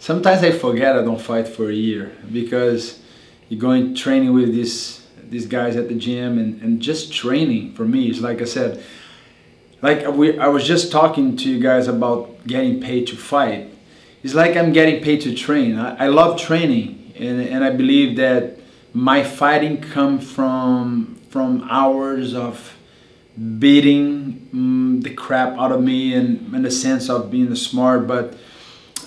sometimes I forget I don't fight for a year, because you're going training with these guys at the gym, and just training for me is, like I said, like I was just talking to you guys about getting paid to fight. It's like I'm getting paid to train. I love training, and I believe that my fighting comes from hours of beating the crap out of me, and in the sense of being smart. But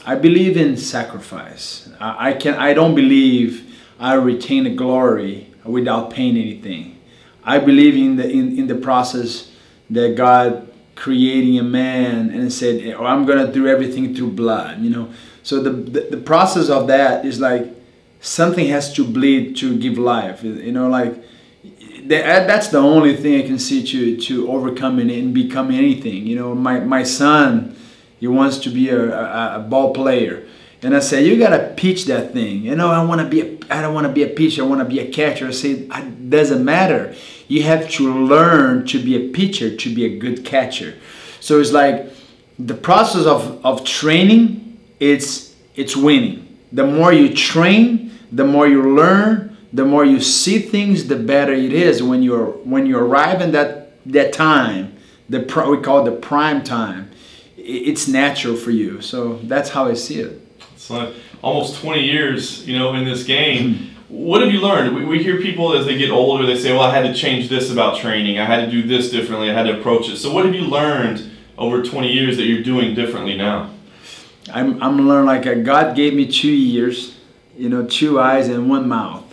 I believe in sacrifice. I don't believe I retain the glory without paying anything. I believe in the process that God creating a man and said, oh, I'm gonna do everything through blood, you know. So the process of that is like something has to bleed to give life, you know, like that's the only thing I can see to overcoming it and becoming anything. You know, my son, he wants to be a ball player, and I say, you gotta pitch that thing. You know, I don't want to be a pitcher, I want to be a catcher. I say, it doesn't matter. You have to learn to be a pitcher to be a good catcher. So it's like the process of training, it's winning. The more you train, the more you learn, the more you see things, the better it is. When you arrive in that time, we call it the prime time, it's natural for you. So that's how I see it. It's like almost 20 years, you know, in this game. What have you learned? We hear people as they get older, they say, well, I had to change this about training. I had to do this differently. I had to approach it. So what have you learned over 20 years that you're doing differently now? I'm learning, like God gave me 2 ears, you know, 2 eyes and 1 mouth.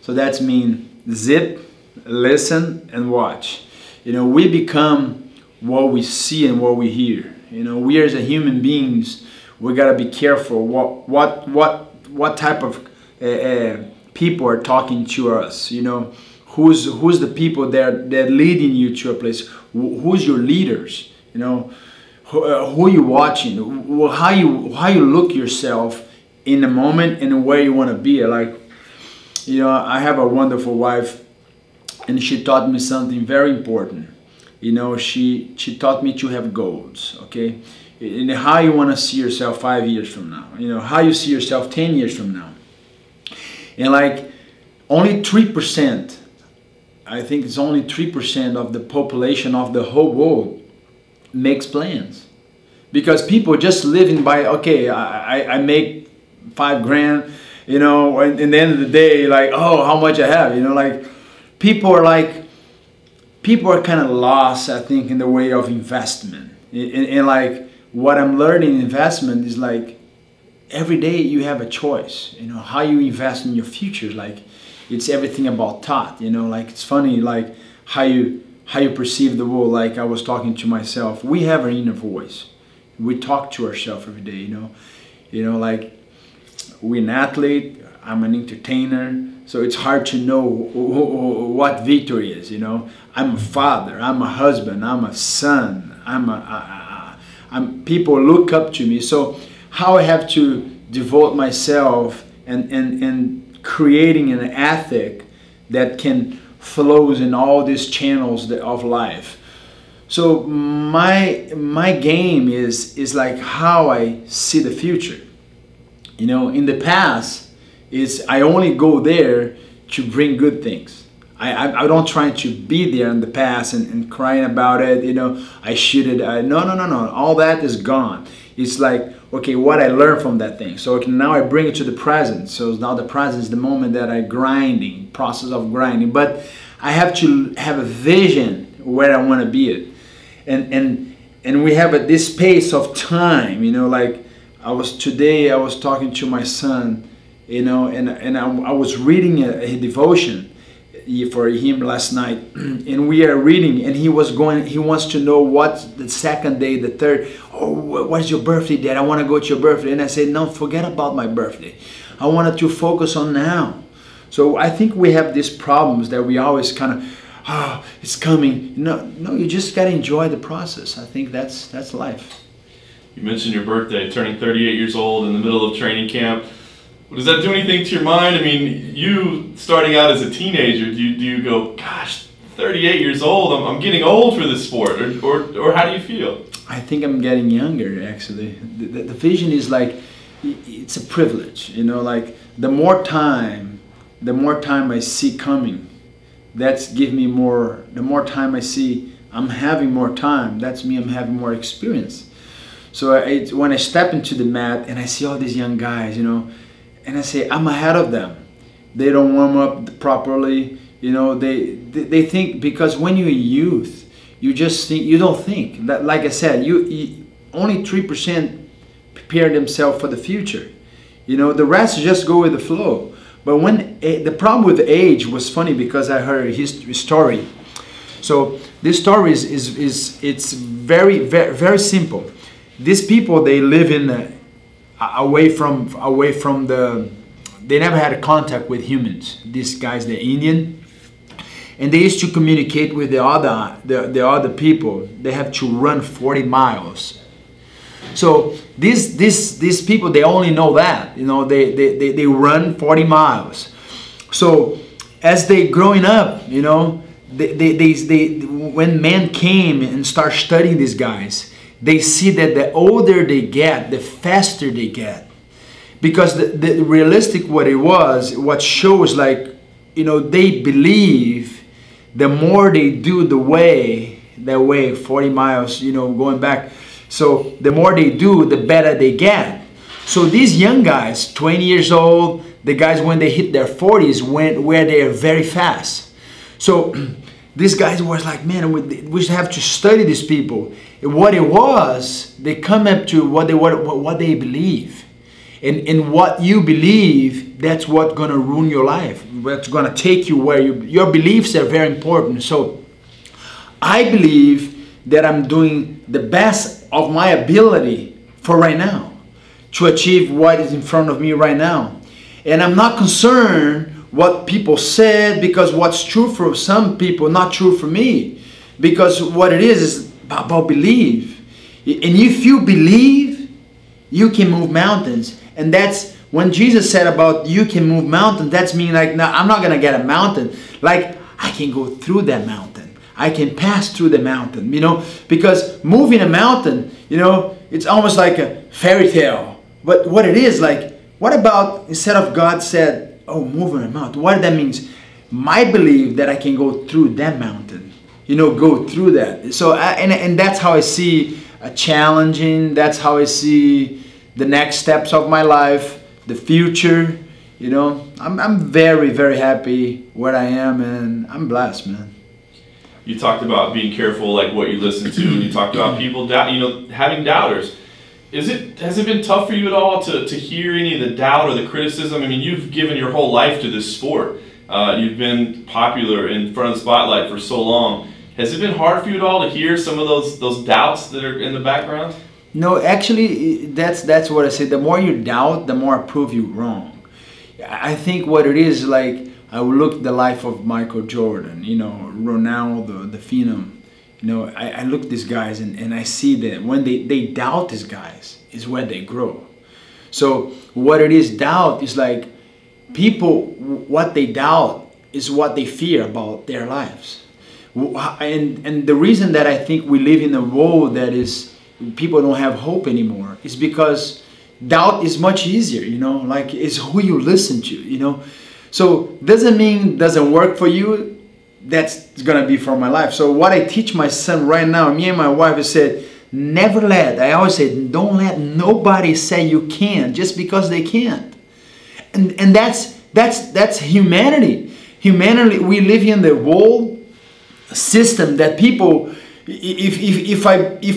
So that's mean zip, listen, and watch. You know, we become what we see and what we hear. You know, we as a human beings, we gotta be careful what type of people are talking to us. You know, who's the people that leading you to a place? Who's your leaders? You know, who you watching? How you look yourself in the moment and where you want to be. Like, you know, I have a wonderful wife, and she taught me something very important. You know, she taught me to have goals. Okay, and how you want to see yourself 5 years from now. You know, how you see yourself 10 years from now. And like only 3%, I think it's only 3% of the population of the whole world makes plans. Because people just living by, okay, I make 5 grand, you know, and at the end of the day, like, oh, how much I have, you know, like people are kind of lost, I think, in the way of investment. And like what I'm learning in investment is like, every day you have a choice, you know, how you invest in your future. Like, it's everything about thought, you know, like it's funny, like how you perceive the world. Like I was talking to myself, we have our inner voice. We talk to ourselves every day, you know, like we're an athlete, I'm an entertainer, so it's hard to know what Vitor is, you know. I'm a father, I'm a husband, I'm a son, people look up to me. So how I have to devote myself and creating an ethic that can flows in all these channels of life. So my game is like how I see the future. You know, in the past, I only go there to bring good things. I don't try to be there in the past and crying about it, you know, I should have, no, all that is gone. It's like, okay, what I learned from that thing. So now I bring it to the present. So now the present is the moment that I grinding, process of grinding. But I have to have a vision where I want to be it. And we have this space of time, you know, like today I was talking to my son, you know, and I was reading a devotion for him last night, and we are reading, and he wants to know what's the second day, the third. Oh, what's your birthday, Dad? I want to go to your birthday. And I said, no, forget about my birthday. I wanted to focus on now. So I think we have these problems that we always kind of, oh, it's coming. No, you just got to enjoy the process. I think that's life. You mentioned your birthday, turning 38 years old in the middle of training camp. Does that do anything to your mind? I mean, you starting out as a teenager, do you go, gosh, 38 years old, I'm getting old for this sport, or how do you feel? I think I'm getting younger, actually. The vision is like, it's a privilege, you know, like the more time I see coming, that's give me more. The more time I see I'm having more time, that's me, I'm having more experience. So when I step into the mat and I see all these young guys, you know, and I say I'm ahead of them. They don't warm up properly, you know. They think, because when you're youth, you just think, you don't think that, like I said, you only 3% prepare themselves for the future. You know, the rest just go with the flow. But when the problem with age was funny, because I heard his story. So this story is it's very, very, very simple. These people, they live in away from the. They never had a contact with humans. These guys, they're Indian, and they used to communicate with the other people. They have to run 40 miles. So these people, they only know that, you know, they run 40 miles. So as they growing up, you know, when men came and start studying these guys, they see that the older they get, the faster they get. Because the realistic what shows, like, you know, they believe the more they do that way 40 miles, you know, going back. So the more they do, the better they get. So these young guys, 20 years old, the guys when they hit their 40s, where they are very fast. So these guys was like, man, we have to study these people. And what it was, they come up to what they believe. And what you believe, that's what's going to ruin your life. What's going to take you where your beliefs are very important. So I believe that I'm doing the best of my ability for right now to achieve what is in front of me right now. And I'm not concerned what people said, because what's true for some people, not true for me. Because what it is about belief. And if you believe, you can move mountains. And that's when Jesus said about you can move mountains, that's mean like, no, I'm not going to get a mountain. Like, I can go through that mountain. I can pass through the mountain, you know, because moving a mountain, you know, it's almost like a fairy tale. But what it is, like, what about instead of God said, oh, moving a mountain, what that means? My belief that I can go through that mountain, you know, go through that. So, and that's how I see challenging, that's how I see the next steps of my life, the future, you know. I'm very, very happy where I am, and I'm blessed, man. You talked about being careful, like what you listen to, and you talked about people having doubters. Has it been tough for you at all to hear any of the doubt or the criticism? I mean, you've given your whole life to this sport. You've been popular in front of the spotlight for so long. Has it been hard for you at all to hear some of those doubts that are in the background? No, actually, that's what I say. The more you doubt, the more I prove you wrong. I think what it is, like, I look at the life of Michael Jordan, you know, Ronaldo, the Phenom. You know, I look at these guys and I see that when they doubt these guys is where they grow. So what it is, doubt is like people, what they doubt is what they fear about their lives. And the reason that I think we live in a world that is, people don't have hope anymore, is because doubt is much easier, you know, like it's who you listen to, you know. So doesn't mean doesn't work for you, that's gonna be for my life. So what I teach my son right now, me and my wife, is said, never let, I always say, don't let nobody say you can't just because they can't. And that's humanity. Humanity, we live in the world system that people, if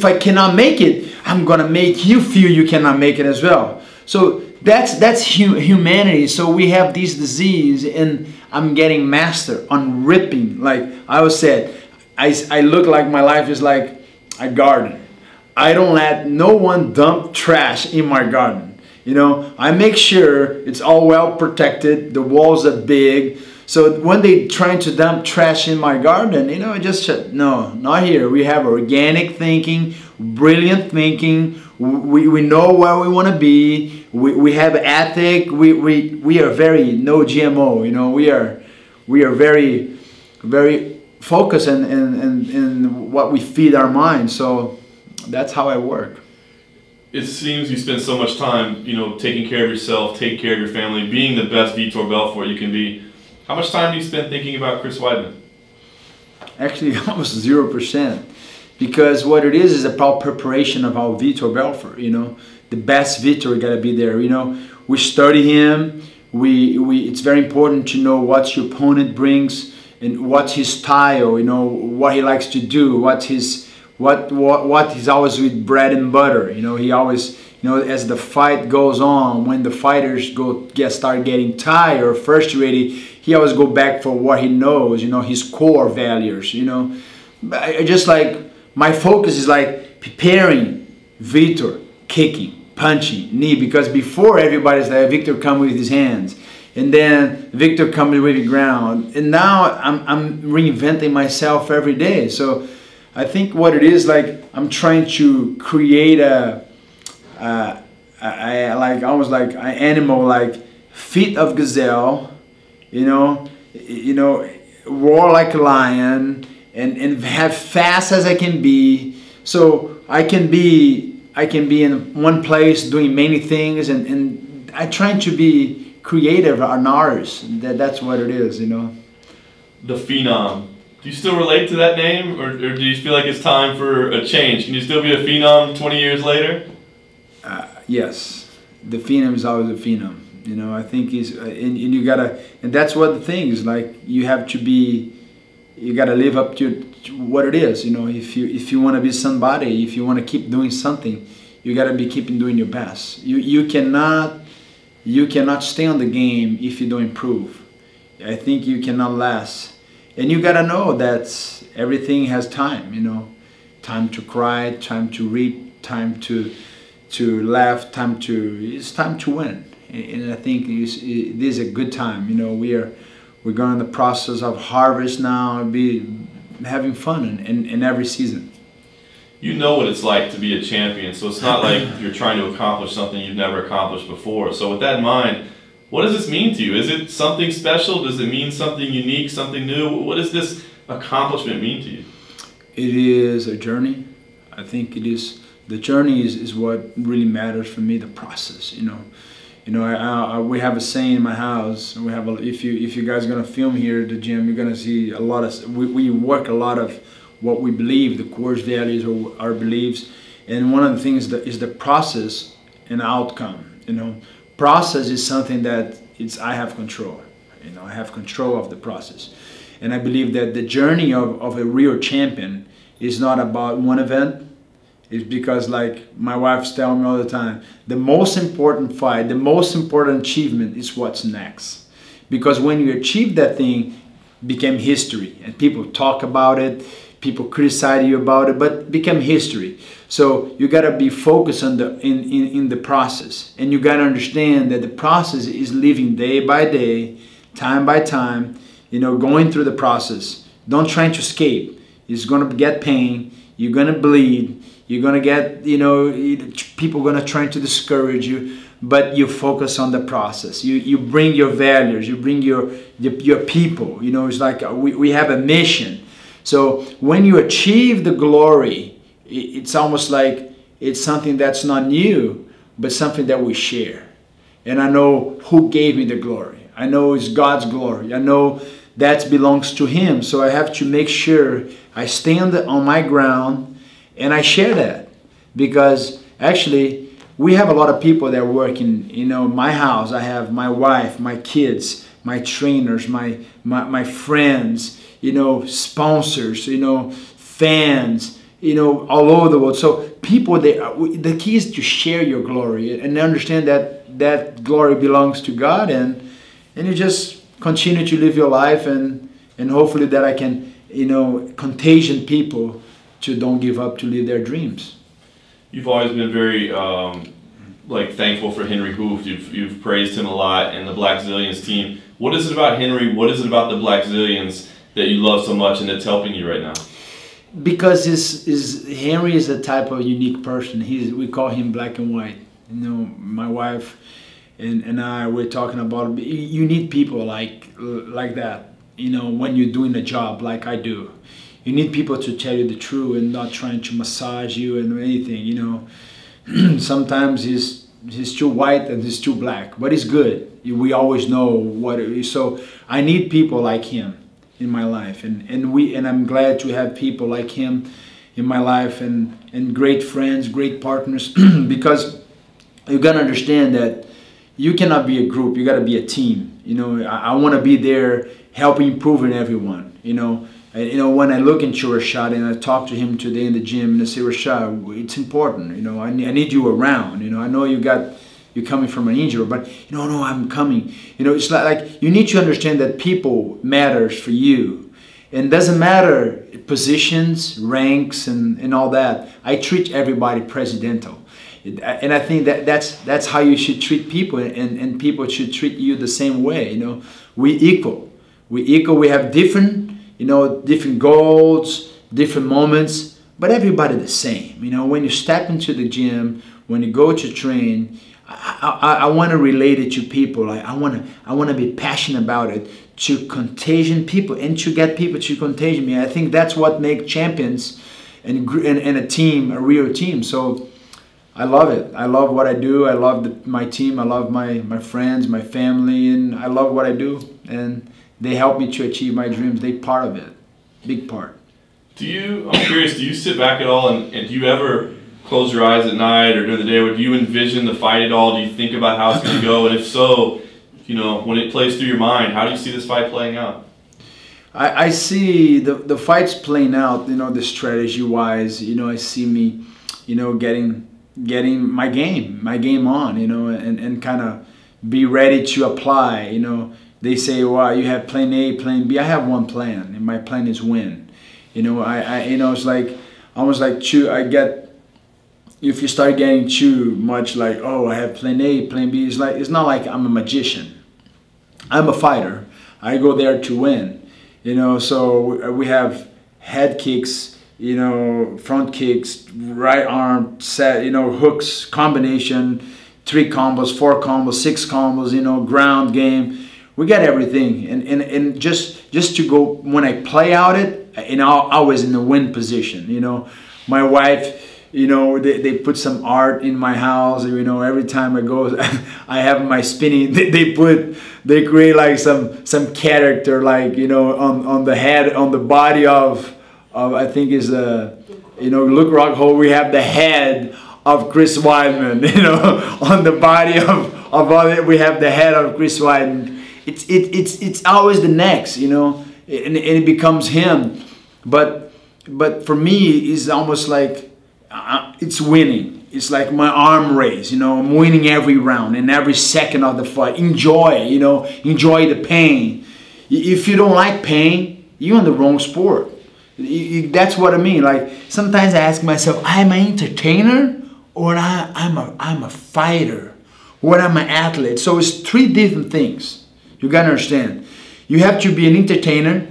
I cannot make it, I'm gonna make you feel you cannot make it as well. So that's humanity. So we have this disease, and I'm getting master on ripping. Like I always said, I look like my life is like a garden. I don't let no one dump trash in my garden. You know, I make sure it's all well protected. The walls are big. So when they trying to dump trash in my garden, you know, I just said, no, not here. We have organic thinking, brilliant thinking. We know where we want to be. We have ethic. We are very no GMO. You know, we are very, very focused in what we feed our minds. So that's how I work. it seems you spend so much time, taking care of yourself, taking care of your family, being the best Vitor Belfort you can be. How much time do you spend thinking about Chris Weidman? Actually, almost 0%. Because what it is about preparation of our Vitor Belfort, the best Vitor got to be there. We study him. It's very important to know what your opponent brings and what's his style. What he likes to do. What he's always with bread and butter. He always, as the fight goes on, when the fighters start getting tired or frustrated, he always go back for what he knows. His core values. I just like. My focus is like preparing Vitor, kicking, punching, knee, because before everybody's like, Vitor comes with his hands, and then Vitor comes with the ground, and now I'm reinventing myself every day. So I think what it is, like, I'm trying to create almost like an animal, like feet of gazelle, roar like a lion, and have fast as I can be, so I can be in one place doing many things, and I trying to be creative, an artist. That's what it is, The Phenom. Do you still relate to that name, or do you feel like it's time for a change? Can you still be a Phenom 20 years later? Yes, the Phenom is always a Phenom. I think he's and you gotta, and that's what the thing is, like, you have to be. You gotta live up to what it is, If you want to be somebody, if you want to keep doing something, you gotta be keeping doing your best. You cannot stay on the game if you don't improve. I think you cannot last, and you gotta know that everything has time. Time to cry, time to read, time to laugh, it's time to win. And I think this is a good time. We're going in the process of harvest now, be having fun in every season. You know what it's like to be a champion, so it's not like you're trying to accomplish something you've never accomplished before. So with that in mind, what does this mean to you? Is it something special? Does it mean something unique, something new? What does this accomplishment mean to you? It is a journey. I think it is. The journey is what really matters for me, the process, we have a saying in my house. We have if you guys are gonna film here at the gym, you're gonna see a lot of. We work a lot of what we believe, the core values or our beliefs, and one of the things that is the process and outcome. Process is something that I have control. I have control of the process, and I believe that the journey of a real champion is not about one event. It's because, like my wife's telling me all the time, the most important fight, the most important achievement is what's next. Because when you achieve that thing, it became history, and people talk about it, people criticize you about it, but it became history. So you gotta be focused on in the process, and you gotta understand that the process is living day by day, time by time, going through the process. Don't try to escape. It's gonna get pain. You're gonna bleed. You're gonna get, people gonna try to discourage you, but you focus on the process. You bring your values, you bring your people. It's like we have a mission. So when you achieve the glory, it's almost like it's something that's not new, but something that we share. And I know who gave me the glory. I know it's God's glory. I know that belongs to Him. So I have to make sure I stand on my ground. And I share that because actually we have a lot of people that work in my house. I have my wife, my kids, my trainers, my friends, sponsors, fans, all over the world. So people, the key is to share your glory and understand that glory belongs to God, and you just continue to live your life, and hopefully that I can contagion people to don't give up, to live their dreams. You've always been very thankful for Henry Hooft. You've praised him a lot, and the Black Zillions team. What is it about Henry? What is it about the Black Zillions that you love so much and that's helping you right now? Because Henry is a type of unique person. We call him black and white. My wife and I, we're talking about, you need people like that. When you're doing a job like I do. You need people to tell you the truth and not trying to massage you and anything, Sometimes he's too white and he's too black, but he's good. We always know what it is. So I need people like him in my life, and I'm glad to have people like him in my life, and great friends, great partners, because you gotta understand that you cannot be a group, you gotta be a team. You know, I want to be there helping improving everyone. You know, when I look into Rashad and I talk to him today in the gym and I say, Rashad, it's important. You know, I need you around. You know, I know you're coming from an injury, but no, I'm coming. You know, it's like you need to understand that people matters for you, and doesn't matter positions, ranks, and all that. I treat everybody presidential. And I think that's how you should treat people, and people should treat you the same way. You know, we equal. We have different, different goals, different moments, but everybody the same. You know, when you step into the gym, when you go to train, I want to relate it to people. Like I want to be passionate about it, to contagion people and to get people to contagion me. I think that's what makes champions and a team, a real team. So I love it. I love what I do. I love my team. I love my friends, my family, and I love what I do. And they help me to achieve my dreams. They're part of it, big part. I'm curious, do you sit back at all and do you ever close your eyes at night or during the day, or do you envision the fight at all? Do you think about how it's going to go? And if so, when it plays through your mind, how do you see this fight playing out? I see the fights playing out, the strategy-wise. I see me, getting my game on, and kind of be ready to apply. They say, well, you have plan A, plan B. I have one plan, and my plan is win. It's like almost like if you start getting too much like, oh, I have plan A, plan B, it's not like I'm a magician. I'm a fighter. I go there to win. So we have head kicks, front kicks, right arm set, hooks, combination, 3 combos, 4 combos, 6 combos, ground game. We got everything, and just to go when I play out it, I'm always in the win position. My wife, they put some art in my house. Every time I go, I have my spinning. They create like some character, like on the head, on the body of I think is Luke Rockhold. We have the head of Chris Weidman. On the body of other, we have the head of Chris Weidman. It's always the next, and it becomes him. But for me, it's almost like it's winning. It's like my arm race, I'm winning every round and every second of the fight. Enjoy, enjoy the pain. If you don't like pain, you're in the wrong sport. That's what I mean. Like sometimes I ask myself, I'm an entertainer or I'm a fighter, or I'm an athlete. So it's 3 different things. You gotta understand. You have to be an entertainer,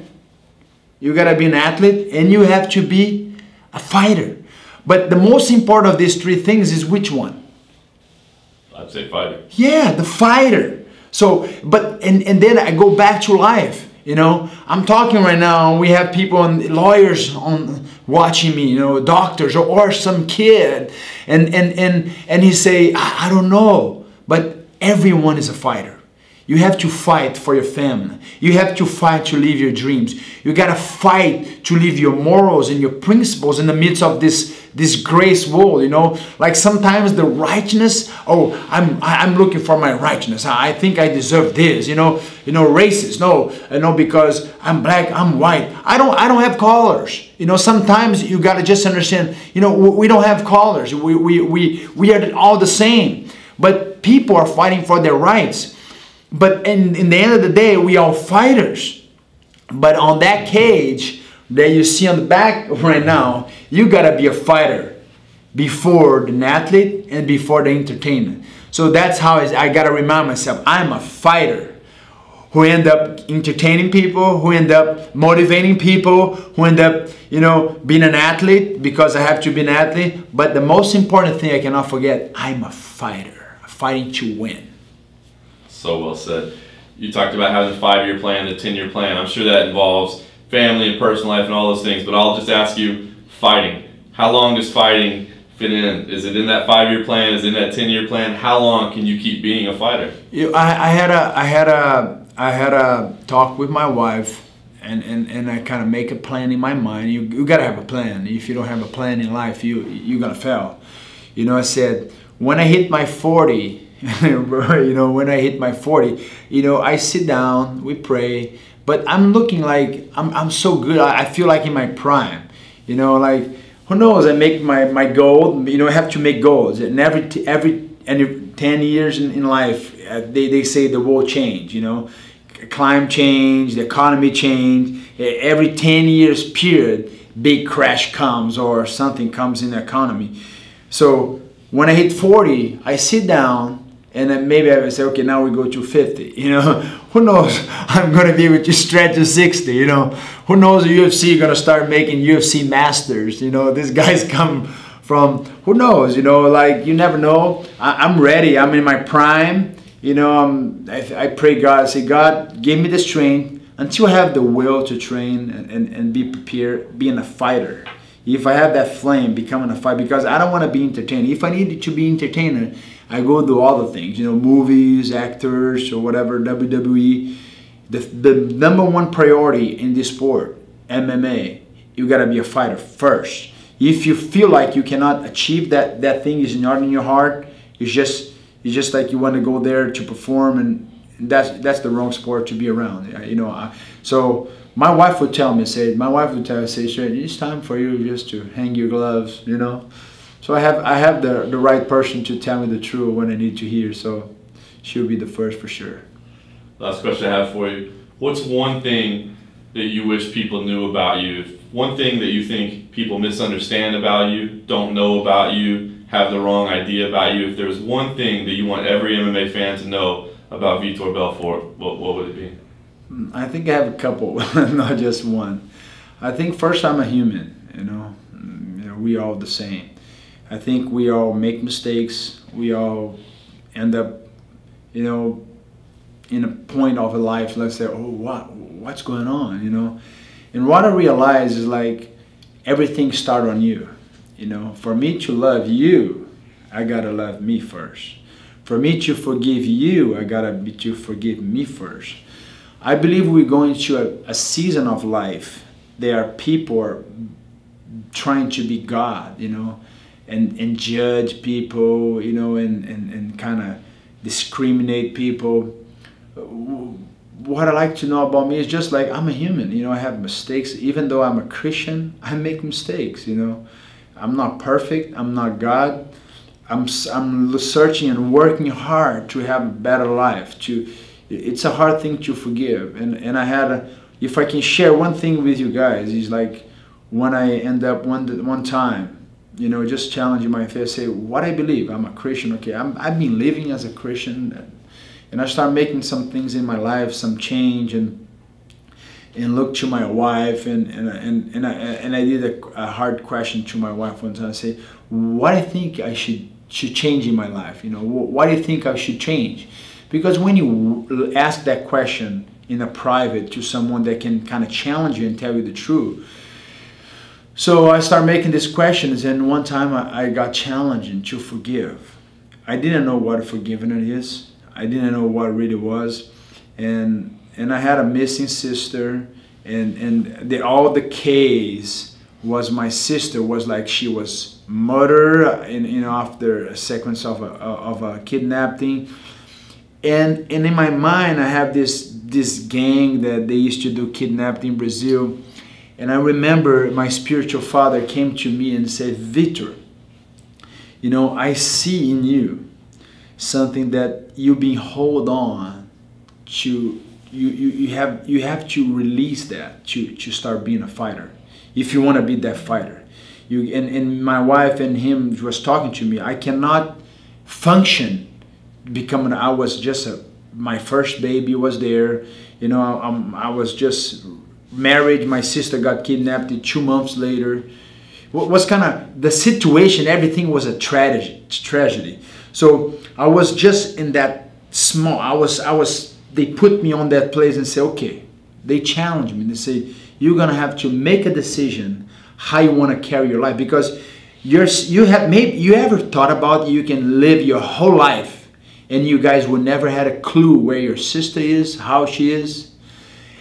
you gotta be an athlete, and you have to be a fighter. But the most important of these 3 things is which one? I'd say fighter. Yeah, the fighter. So, and then I go back to life. I'm talking right now, and we have people and lawyers watching me, doctors or some kid, and he say, I don't know, but everyone is a fighter. You have to fight for your family. You have to fight to live your dreams. You gotta fight to live your morals and your principles in the midst of this grace world. Like sometimes the righteousness. Oh, I'm looking for my righteousness. I think I deserve this. Racist. No, because I'm black, I'm white. I don't have colors. Sometimes you gotta just understand. We don't have colors. We are all the same. But people are fighting for their rights. But in the end of the day, we are fighters. But on that cage that you see on the back right now, you gotta be a fighter before an athlete and before the entertainer. So that's how I gotta remind myself, I'm a fighter who end up entertaining people, who end up motivating people, who end up, being an athlete because I have to be an athlete. But the most important thing I cannot forget, I'm a fighter, fighting to win. So well said. You talked about having the 5-year plan, the 10-year plan. I'm sure that involves family and personal life and all those things, but I'll just ask you, fighting. How long does fighting fit in? Is it in that 5-year plan? Is it in that 10-year plan? How long can you keep being a fighter? I had a talk with my wife, and I kind of make a plan in my mind. You gotta have a plan. If you don't have a plan in life, you're gonna fail. You know, I said, when I hit my 40, when I hit my 40, I sit down, we pray, but I'm looking like I'm so good. I feel like in my prime. Like, who knows? I make my goal. I have to make goals, and every 10 years in life, they say the world change. Climate change, the economy change. Every 10 years period, big crash comes or something comes in the economy. So when I hit 40, I sit down, and then maybe I say, okay, now we go to 50. Who knows? I'm gonna be able to stretch to 60. Who knows? The UFC gonna start making UFC masters. These guys come from, who knows? Like, you never know. I'm ready. I'm in my prime. I pray God. I say, God, give me the strength until I have the will to train and be prepared, being a fighter. If I have that flame, becoming a fighter, because I don't want to be entertainer. If I need to be entertainer, I go do all the things, movies, actors, or whatever, WWE. The number one priority in this sport, MMA, you gotta be a fighter first. If you feel like you cannot achieve that thing is not in your heart, it's just like you want to go there to perform, and that's the wrong sport to be around. So my wife would tell me, say, it's time for you just to hang your gloves, So I have the right person to tell me the truth when I need to hear. So she'll be the first for sure. Last question I have for you. What's one thing that you wish people knew about you? One thing that you think people misunderstand about you, don't know about you, have the wrong idea about you. If there's one thing that you want every MMA fan to know about Vitor Belfort, what would it be? I think I have a couple, not just one. I think first, I'm a human. We all the same. I think we all make mistakes. We all end up, in a point of a life, let's say, oh, what's going on, And what I realize is, like, everything starts on you. For me to love you, I gotta love me first. For me to forgive you, I gotta to forgive me first. I believe we're going through a season of life. There are people trying to be God, and judge people, and kind of discriminate people. What I like to know about me is just like, I'm a human, I have mistakes. Even though I'm a Christian, I make mistakes, I'm not perfect, I'm not God. I'm searching and working hard to have a better life. It's a hard thing to forgive. And if I can share one thing with you guys, is like, when I end up one time, just challenging my faith, say what I believe. I'm a Christian, okay, I've been living as a Christian, and I start making some things in my life, some change, and look to my wife, and I did a hard question to my wife one time. I say, what I think I should change in my life, what do you think I should change? Because when you ask that question in a private to someone that can kind of challenge you and tell you the truth. So I started making these questions, and one time I got challenged to forgive. I didn't know what forgiveness is. I didn't know what it really was, and I had a missing sister, and all the case was my sister was like, she was murdered, after a sequence of a kidnapping, and in my mind I have this gang that they used to do kidnapping in Brazil. And I remember my spiritual father came to me and said, Vitor, I see in you something that you've been hold on to. You have to release that to start being a fighter. If you want to be that fighter. And my wife and him was talking to me. I cannot function becoming, I was just my first baby was there. I was just married, my sister got kidnapped 2 months later. What was kind of the situation, everything was a tragedy. So I was just in that small, they put me on that place and say, okay, they challenged me. They say, you're gonna have to make a decision how you want to carry your life, because You ever thought about you can live your whole life and you guys would never had a clue where your sister is, how she is?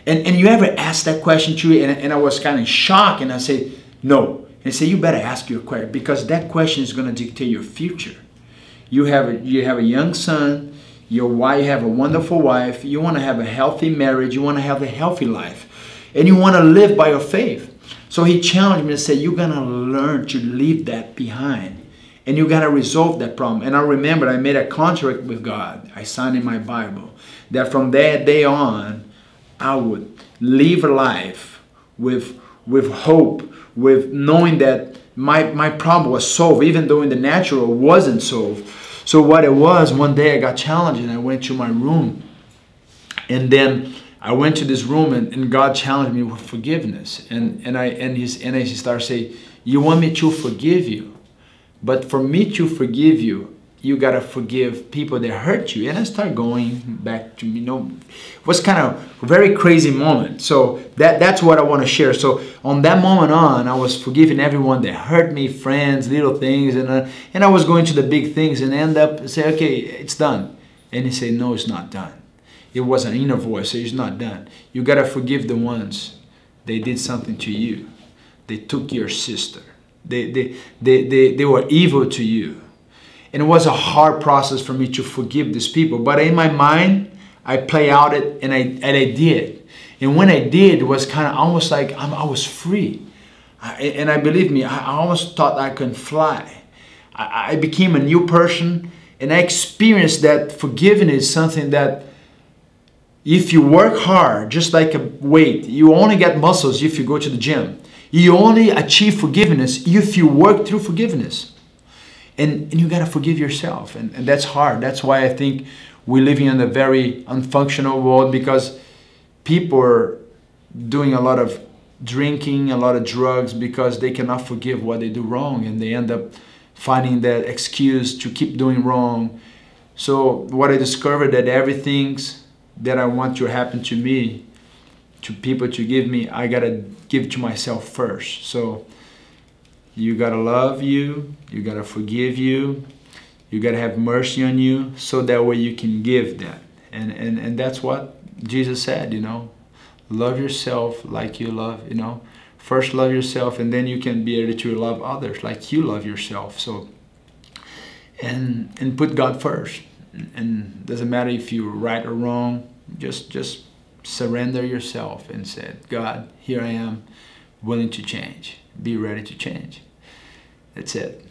And you ever asked that question to you? And I was kind of shocked, and I said, no. And I said, you better ask your question, because that question is going to dictate your future. You have a young son, you have a wonderful wife, you want to have a healthy marriage, you want to have a healthy life, and you want to live by your faith. So he challenged me to say, you're going to learn to leave that behind, and you got to resolve that problem. And I remember I made a contract with God. I signed in my Bible that from that day on, I would live a life with hope, with knowing that my problem was solved, even though in the natural it wasn't solved. So what it was, one day I got challenged and I went to my room. And then I went to this room and God challenged me with forgiveness. And he started saying, you want me to forgive you? But for me to forgive you, you got to forgive people that hurt you. And I started going back to, it was kind of a very crazy moment. So that's what I want to share. So on that moment on, I was forgiving everyone that hurt me, friends, little things. And I was going to the big things and end up say, okay, it's done. And he said, no, it's not done. It was an inner voice, so it's not done. You got to forgive the ones they did something to you. They took your sister. They were evil to you. And it was a hard process for me to forgive these people. But in my mind, I play out it and I did. And when I did, it was kind of almost like I was free. And I believe me, I almost thought I could fly. I became a new person, and I experienced that forgiveness is something that if you work hard, just like a weight, you only get muscles if you go to the gym. You only achieve forgiveness if you work through forgiveness. And you got to forgive yourself. And that's hard. That's why I think we're living in a very unfunctional world, because people are doing a lot of drinking, a lot of drugs, because they cannot forgive what they do wrong. And they end up finding that excuse to keep doing wrong. So what I discovered, that everything that I want to happen to me, to people to give me, I got to give to myself first. So you got to love you got to forgive you got to have mercy on you, so that way you can give that. And that's what Jesus said, love yourself like you love, first love yourself, and then you can be able to love others like you love yourself. So, and put God first. And doesn't matter if you're right or wrong, just surrender yourself and say, God, here I am, willing to change. Be ready to change. That's it.